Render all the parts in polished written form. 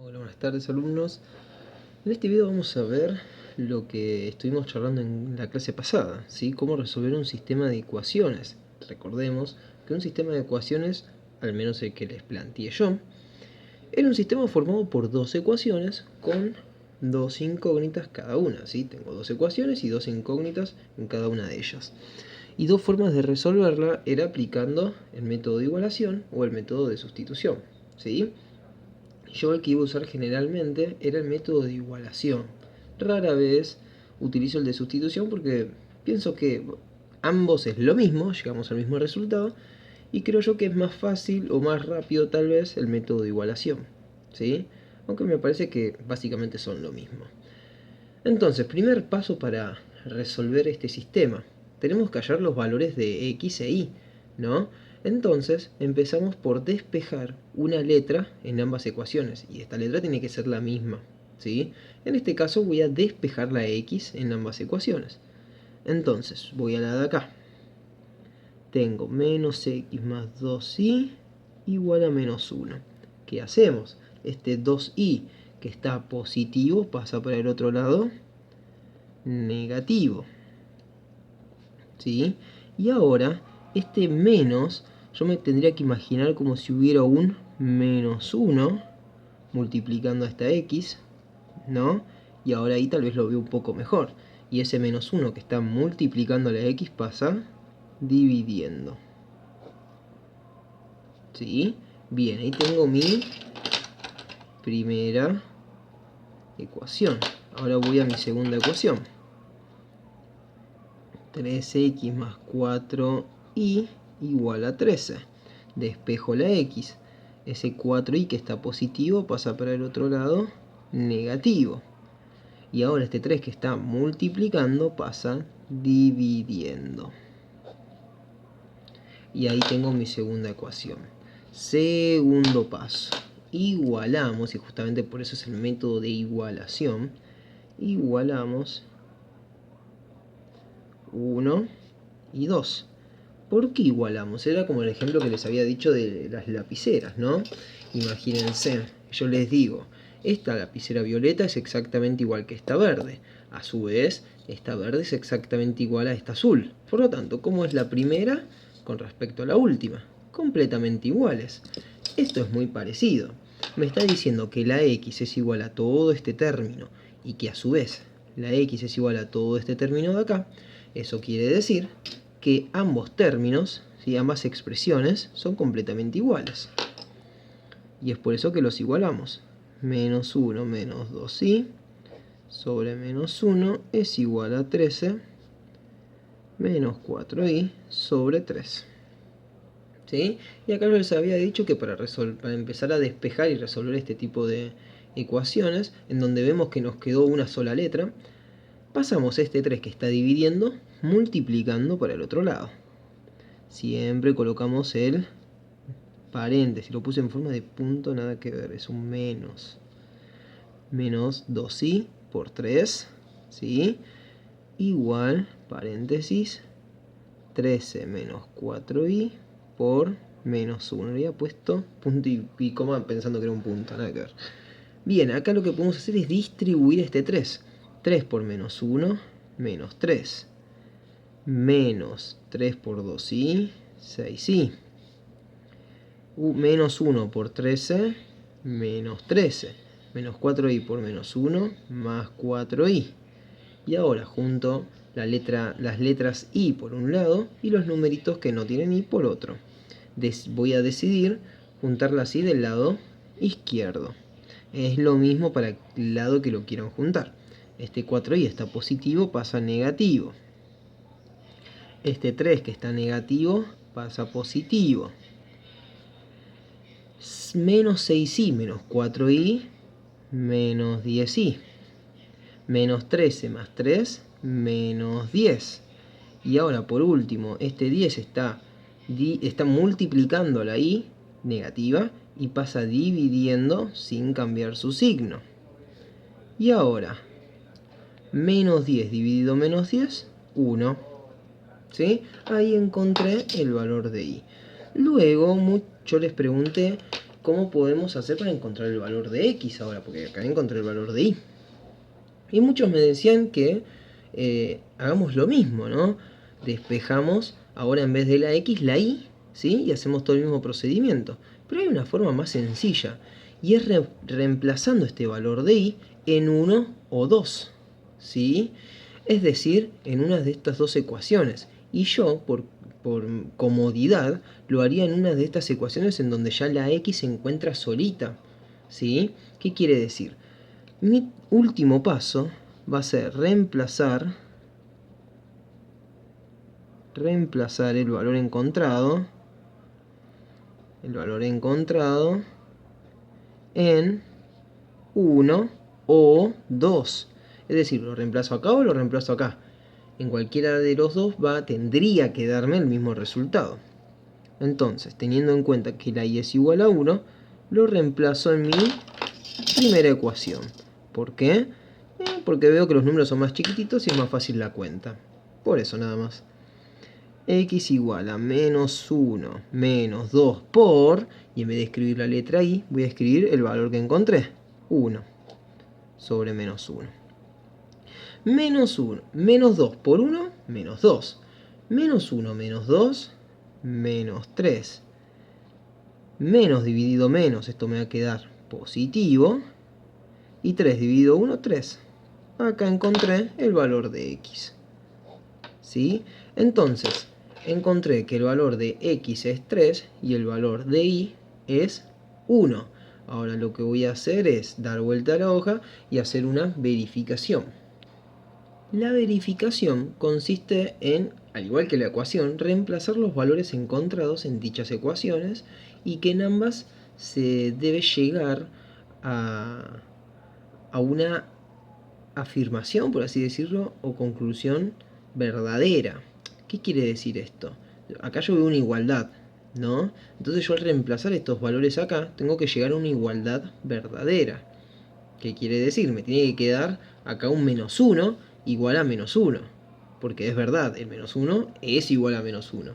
Hola, buenas tardes alumnos. En este video vamos a ver lo que estuvimos charlando en la clase pasada, ¿sí? Cómo resolver un sistema de ecuaciones. Recordemos que un sistema de ecuaciones, al menos el que les planteé yo, era un sistema formado por dos ecuaciones con dos incógnitas cada una, ¿sí? Tengo dos ecuaciones y dos incógnitas en cada una de ellas. Y dos formas de resolverla era aplicando el método de igualación o el método de sustitución, ¿sí? Yo el que iba a usar generalmente era el método de igualación. Rara vez utilizo el de sustitución porque pienso que ambos es lo mismo, llegamos al mismo resultado, y creo yo que es más fácil o más rápido tal vez el método de igualación, ¿sí? Aunque me parece que básicamente son lo mismo. Entonces, primer paso para resolver este sistema. Tenemos que hallar los valores de x e y, ¿no? Entonces, empezamos por despejar una letra en ambas ecuaciones. Y esta letra tiene que ser la misma, ¿sí? En este caso voy a despejar la x en ambas ecuaciones. Entonces, voy a la de acá. Tengo menos x más 2y igual a menos 1. ¿Qué hacemos? Este 2y que está positivo pasa para el otro lado negativo, ¿sí? Y ahora, este menos, yo me tendría que imaginar como si hubiera un menos 1 multiplicando a esta x, ¿no? Y ahora ahí tal vez lo veo un poco mejor. Y ese menos 1 que está multiplicando a la x pasa dividiendo, ¿sí? Bien, ahí tengo mi primera ecuación. Ahora voy a mi segunda ecuación. 3x más 4y igual a 13. Despejo la x. Ese 4y que está positivo pasa para el otro lado negativo. Y ahora este 3 que está multiplicando pasa dividiendo. Y ahí tengo mi segunda ecuación. Segundo paso. Igualamos, y justamente por eso es el método de igualación. Igualamos 1 y 2. ¿Por qué igualamos? Era como el ejemplo que les había dicho de las lapiceras, ¿no? Imagínense, yo les digo, esta lapicera violeta es exactamente igual que esta verde. A su vez, esta verde es exactamente igual a esta azul. Por lo tanto, ¿cómo es la primera con respecto a la última? Completamente iguales. Esto es muy parecido. Me está diciendo que la x es igual a todo este término y que a su vez la x es igual a todo este término de acá. Eso quiere decir que ambos términos, ¿sí? Ambas expresiones son completamente iguales. Y es por eso que los igualamos. Menos 1 menos 2y sobre menos 1 es igual a 13 menos 4y sobre 3. ¿Sí? Y acá les había dicho que para empezar a despejar y resolver este tipo de ecuaciones, en donde vemos que nos quedó una sola letra, pasamos este 3 que está dividiendo, multiplicando para el otro lado. Siempre colocamos el paréntesis, lo puse en forma de punto, nada que ver, es un menos. Menos 2y por 3, ¿sí? Igual, paréntesis, 13 menos 4y por menos 1. Le había puesto punto y coma pensando que era un punto, nada que ver. Bien, acá lo que podemos hacer es distribuir este 3. 3 por menos 1, menos 3. Menos 3 por 2y, 6y. Menos 1 por 13, menos 13. Menos 4y por menos 1, más 4y. Y ahora junto las letras y por un lado y los numeritos que no tienen y por otro. Voy a decidir juntarlas y del lado izquierdo. Es lo mismo para el lado que lo quieran juntar. Este 4y está positivo, pasa a negativo. Este 3 que está negativo pasa a positivo. Menos 6y menos 4y menos 10y. Menos 13 más 3 menos 10. Y ahora por último, este 10 está multiplicando la y negativa y pasa dividiendo sin cambiar su signo. Y ahora, menos 10 dividido menos 10, 1. ¿Sí? Ahí encontré el valor de y. Luego yo les pregunté cómo podemos hacer para encontrar el valor de x ahora, porque acá encontré el valor de y. Y muchos me decían que hagamos lo mismo, ¿no? Despejamos ahora en vez de la x, la y, ¿sí? Y hacemos todo el mismo procedimiento. Pero hay una forma más sencilla, y es reemplazando este valor de y en 1 o 2, ¿sí? Es decir, en una de estas dos ecuaciones. Y yo, por comodidad, lo haría en una de estas ecuaciones en donde ya la x se encuentra solita, ¿sí? ¿Qué quiere decir? Mi último paso va a ser reemplazar el valor encontrado en 1 o 2. Es decir, lo reemplazo acá o lo reemplazo acá. En cualquiera de los dos tendría que darme el mismo resultado. Entonces, teniendo en cuenta que la y es igual a 1, lo reemplazo en mi primera ecuación. ¿Por qué? Porque veo que los números son más chiquititos y es más fácil la cuenta. Por eso nada más. X igual a menos 1 menos 2 por, y en vez de escribir la letra I, voy a escribir el valor que encontré. 1 sobre menos 1. Menos 1, menos 2 por 1, menos 2. Menos 1 menos 2, menos 3. Menos dividido menos, esto me va a quedar positivo. Y 3 dividido 1, 3. Acá encontré el valor de x. ¿Sí? Entonces, encontré que el valor de x es 3 y el valor de y es 1. Ahora lo que voy a hacer es dar vuelta a la hoja y hacer una verificación. La verificación consiste en, al igual que la ecuación, reemplazar los valores encontrados en dichas ecuaciones y que en ambas se debe llegar a una afirmación, por así decirlo, o conclusión verdadera. ¿Qué quiere decir esto? Acá yo veo una igualdad, ¿no? Entonces yo al reemplazar estos valores acá, tengo que llegar a una igualdad verdadera. ¿Qué quiere decir? Me tiene que quedar acá un menos 1 igual a menos 1. Porque es verdad, el menos 1 es igual a menos 1.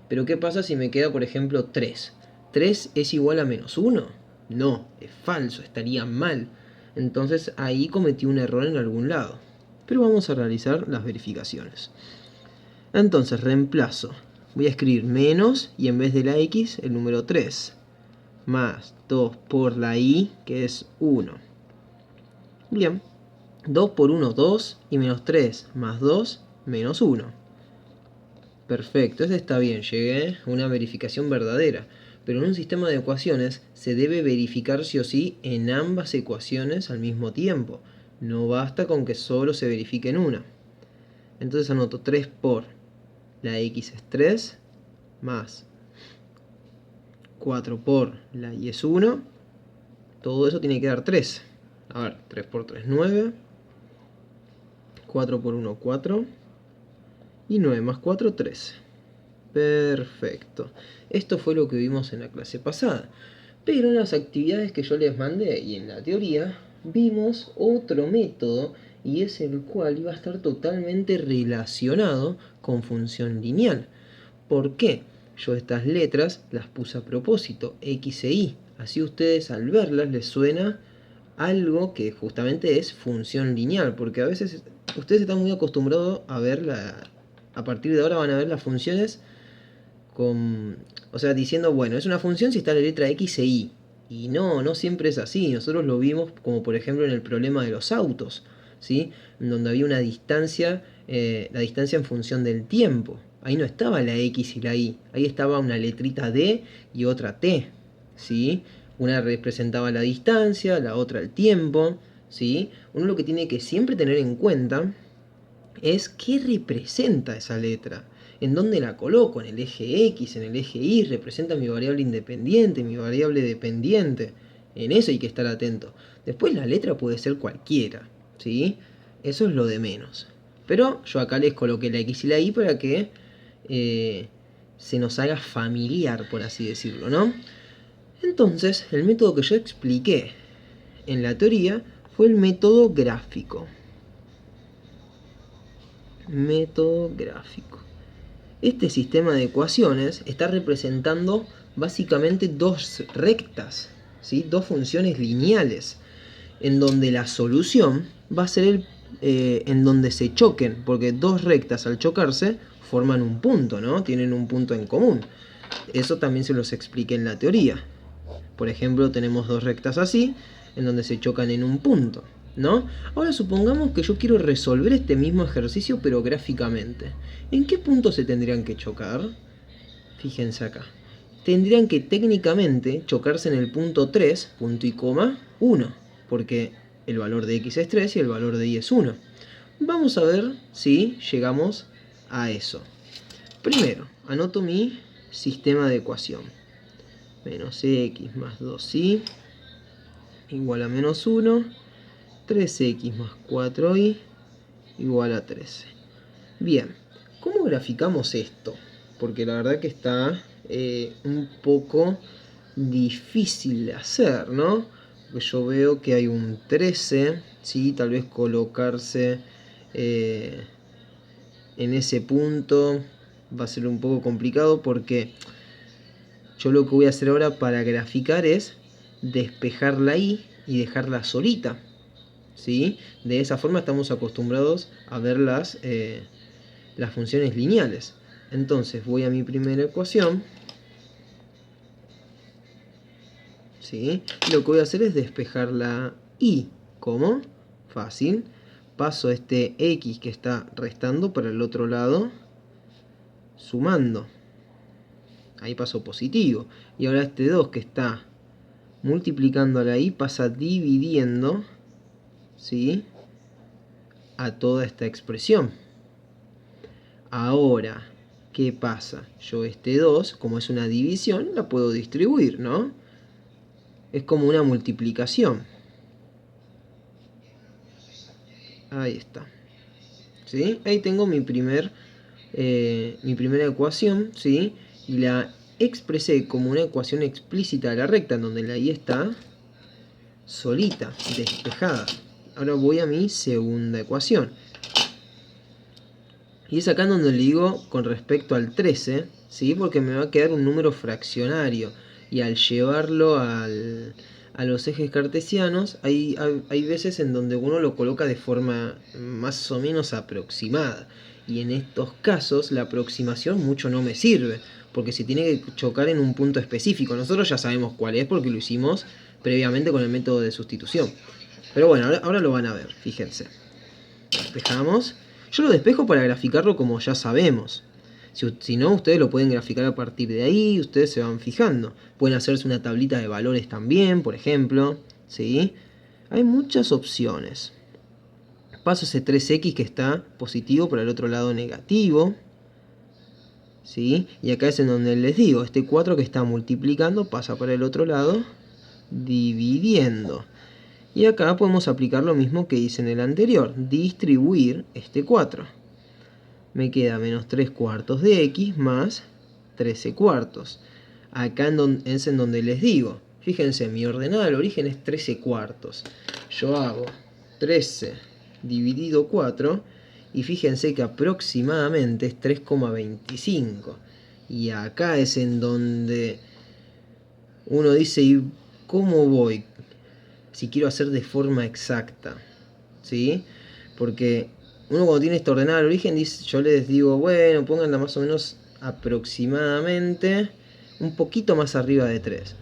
Pero ¿qué pasa si me queda, por ejemplo, 3? ¿3 es igual a menos 1? No, es falso, estaría mal. Entonces ahí cometí un error en algún lado. Pero vamos a realizar las verificaciones. Entonces reemplazo. Voy a escribir menos y en vez de la x el número 3. Más 2 por la y, que es 1. Bien. 2 por 1, 2. Y menos 3 más 2, menos 1. Perfecto, este está bien. Llegué a una verificación verdadera. Pero en un sistema de ecuaciones se debe verificar sí o sí en ambas ecuaciones al mismo tiempo. No basta con que solo se verifique en una. Entonces anoto 3 por la x es 3, más 4 por la y es 1. Todo eso tiene que dar 3. A ver, 3 por 3, 9. 4 por 1, 4. Y 9 más 4, 13. Perfecto. Esto fue lo que vimos en la clase pasada. Pero en las actividades que yo les mandé y en la teoría, vimos otro método y es el cual iba a estar totalmente relacionado con función lineal. ¿Por qué? Yo estas letras las puse a propósito, X e Y. Así ustedes al verlas les suena algo que justamente es función lineal, porque a veces ustedes están muy acostumbrados a ver a partir de ahora van a ver las funciones o sea, diciendo, bueno, es una función si está la letra X e Y. Y no siempre es así. Nosotros lo vimos como por ejemplo en el problema de los autos, ¿sí? En donde había una distancia, la distancia en función del tiempo. Ahí no estaba la X y la Y. Ahí estaba una letrita D y otra T, ¿sí? Una representaba la distancia, la otra el tiempo, ¿sí? Uno lo que tiene que siempre tener en cuenta es qué representa esa letra. ¿En dónde la coloco? ¿En el eje X? ¿En el eje Y? ¿Representa mi variable independiente? ¿Mi variable dependiente? En eso hay que estar atento. Después la letra puede ser cualquiera, ¿sí? Eso es lo de menos. Pero yo acá les coloqué la X y la Y para que se nos haga familiar, por así decirlo, ¿no? Entonces, el método que yo expliqué en la teoría fue el método gráfico. Método gráfico. Este sistema de ecuaciones está representando básicamente dos rectas, ¿sí? Dos funciones lineales, en donde la solución va a ser en donde se choquen, porque dos rectas al chocarse forman un punto, ¿no? Tienen un punto en común. Eso también se los expliqué en la teoría. Por ejemplo, tenemos dos rectas así, en donde se chocan en un punto, ¿no? Ahora supongamos que yo quiero resolver este mismo ejercicio, pero gráficamente. ¿En qué punto se tendrían que chocar? Fíjense acá. Tendrían que técnicamente chocarse en el punto 3, punto y coma, 1, porque el valor de x es 3 y el valor de y es 1. Vamos a ver si llegamos a eso. Primero, anoto mi sistema de ecuación. Menos x más 2y igual a menos 1. 3x más 4y igual a 13. Bien, ¿cómo graficamos esto? Porque la verdad que está un poco difícil de hacer, ¿no? Porque yo veo que hay un 13, ¿sí? Tal vez colocarse en ese punto va a ser un poco complicado, porque yo lo que voy a hacer ahora para graficar es despejar la y y dejarla solita, ¿sí? De esa forma estamos acostumbrados a ver las funciones lineales. Entonces voy a mi primera ecuación, ¿sí? Y lo que voy a hacer es despejar la y. ¿Cómo? Fácil. Paso este x que está restando para el otro lado, sumando. Ahí paso positivo. Y ahora este 2 que está multiplicando a la y pasa dividiendo, ¿sí?, a toda esta expresión. Ahora, ¿qué pasa? Yo este 2, como es una división, la puedo distribuir, ¿no? Es como una multiplicación. Ahí está. ¿Sí? Ahí tengo mi primera ecuación, ¿sí? Y la expresé como una ecuación explícita de la recta, en donde la y está solita, despejada. Ahora voy a mi segunda ecuación. Y es acá en donde le digo con respecto al 13, ¿sí? Porque me va a quedar un número fraccionario. Y al llevarlo a los ejes cartesianos, hay veces en donde uno lo coloca de forma más o menos aproximada. Y en estos casos la aproximación mucho no me sirve, porque se tiene que chocar en un punto específico. Nosotros ya sabemos cuál es porque lo hicimos previamente con el método de sustitución. Pero bueno, ahora lo van a ver, fíjense. Despejamos. Yo lo despejo para graficarlo como ya sabemos. Si no, ustedes lo pueden graficar a partir de ahí, ustedes se van fijando. Pueden hacerse una tablita de valores también, por ejemplo, ¿sí? Hay muchas opciones. Paso ese 3x que está positivo para el otro lado negativo, ¿sí? Y acá es en donde les digo, este 4 que está multiplicando pasa para el otro lado dividiendo. Y acá podemos aplicar lo mismo que hice en el anterior, distribuir este 4. Me queda menos 3 cuartos de x más 13 cuartos. Acá es en donde les digo, fíjense, mi ordenada al origen es 13 cuartos. Yo hago 13 dividido 4 y fíjense que aproximadamente es 3,25. Y acá es en donde uno dice, ¿y cómo voy? Si quiero hacer de forma exacta, ¿sí? Porque uno cuando tiene esta ordenada al origen, yo les digo, bueno, pónganla más o menos aproximadamente un poquito más arriba de 3.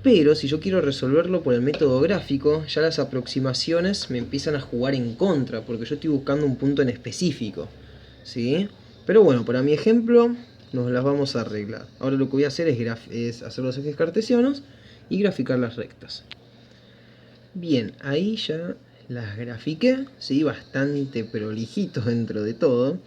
Pero si yo quiero resolverlo por el método gráfico, ya las aproximaciones me empiezan a jugar en contra, porque yo estoy buscando un punto en específico, ¿sí? Pero bueno, para mi ejemplo nos las vamos a arreglar. Ahora lo que voy a hacer es hacer los ejes cartesianos y graficar las rectas. Bien, ahí ya las grafiqué, ¿sí? Bastante prolijito dentro de todo,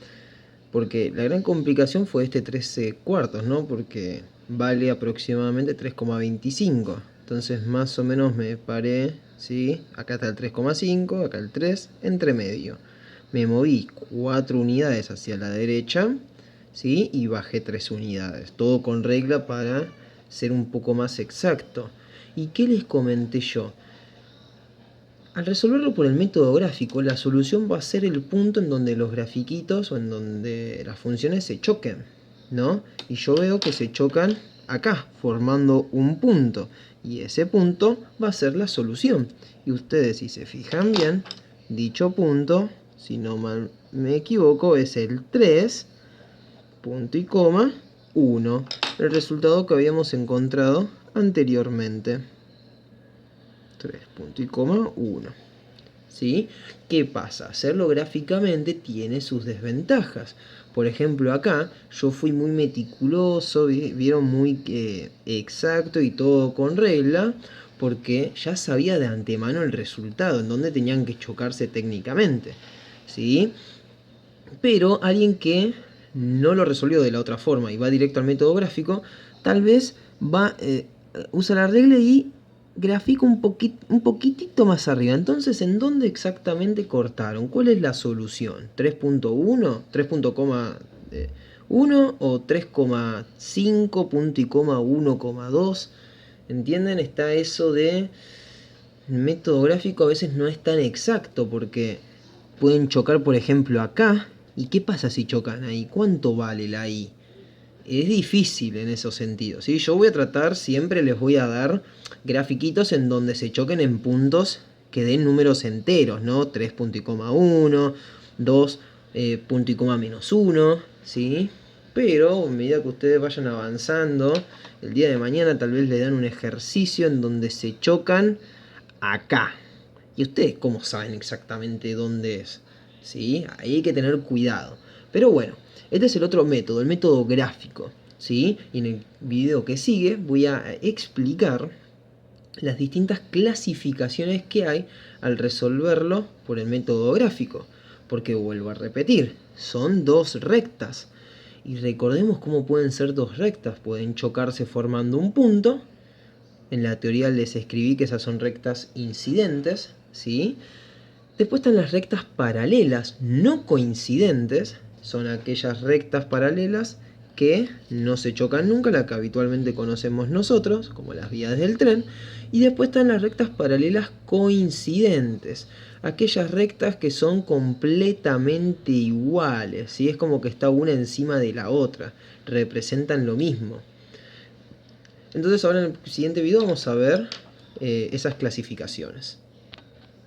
porque la gran complicación fue este 13 cuartos, ¿no? Porque vale aproximadamente 3,25. Entonces más o menos me paré, ¿sí? Acá está el 3,5, acá el 3, entre medio. Me moví 4 unidades hacia la derecha, ¿sí? Y bajé 3 unidades. Todo con regla para ser un poco más exacto. ¿Y qué les comenté yo? Al resolverlo por el método gráfico, la solución va a ser el punto en donde los grafiquitos o en donde las funciones se choquen, ¿no? Y yo veo que se chocan acá, formando un punto. Y ese punto va a ser la solución. Y ustedes, si se fijan bien, dicho punto, si no mal me equivoco, es el 3, punto y coma, 1. El resultado que habíamos encontrado anteriormente. 3, punto y coma, 1. ¿Sí? ¿Qué pasa? Hacerlo gráficamente tiene sus desventajas. Por ejemplo, acá yo fui muy meticuloso, vieron muy exacto y todo con regla, porque ya sabía de antemano el resultado, en dónde tenían que chocarse técnicamente. ¿Sí? Pero alguien que no lo resolvió de la otra forma y va directo al método gráfico, tal vez usa la regla y grafica un poquitito más arriba. Entonces, ¿en dónde exactamente cortaron? ¿Cuál es la solución? ¿3.1? ¿3.1 o 3,5 punto y coma 1,2? ¿Entienden? Está eso de... El método gráfico a veces no es tan exacto porque pueden chocar, por ejemplo, acá. ¿Y qué pasa si chocan ahí? ¿Cuánto vale la I? Es difícil en esos sentidos, ¿sí? Yo voy a tratar, siempre les voy a dar grafiquitos en donde se choquen en puntos que den números enteros, ¿no? 3 punto y coma 1, 2 punto y coma menos 1, ¿sí? Pero a medida que ustedes vayan avanzando, el día de mañana tal vez le dan un ejercicio en donde se chocan acá. ¿Y ustedes cómo saben exactamente dónde es? ¿Sí? Ahí hay que tener cuidado. Pero bueno, este es el otro método, el método gráfico. ¿Sí? Y en el video que sigue voy a explicar las distintas clasificaciones que hay al resolverlo por el método gráfico. Porque vuelvo a repetir, son dos rectas. Y recordemos cómo pueden ser dos rectas. Pueden chocarse formando un punto. En la teoría les escribí que esas son rectas incidentes, ¿sí? Después están las rectas paralelas no coincidentes. Son aquellas rectas paralelas que no se chocan nunca, la que habitualmente conocemos nosotros, como las vías del tren. Y después están las rectas paralelas coincidentes. Aquellas rectas que son completamente iguales, ¿sí? Es como que está una encima de la otra. Representan lo mismo. Entonces ahora en el siguiente video vamos a ver esas clasificaciones.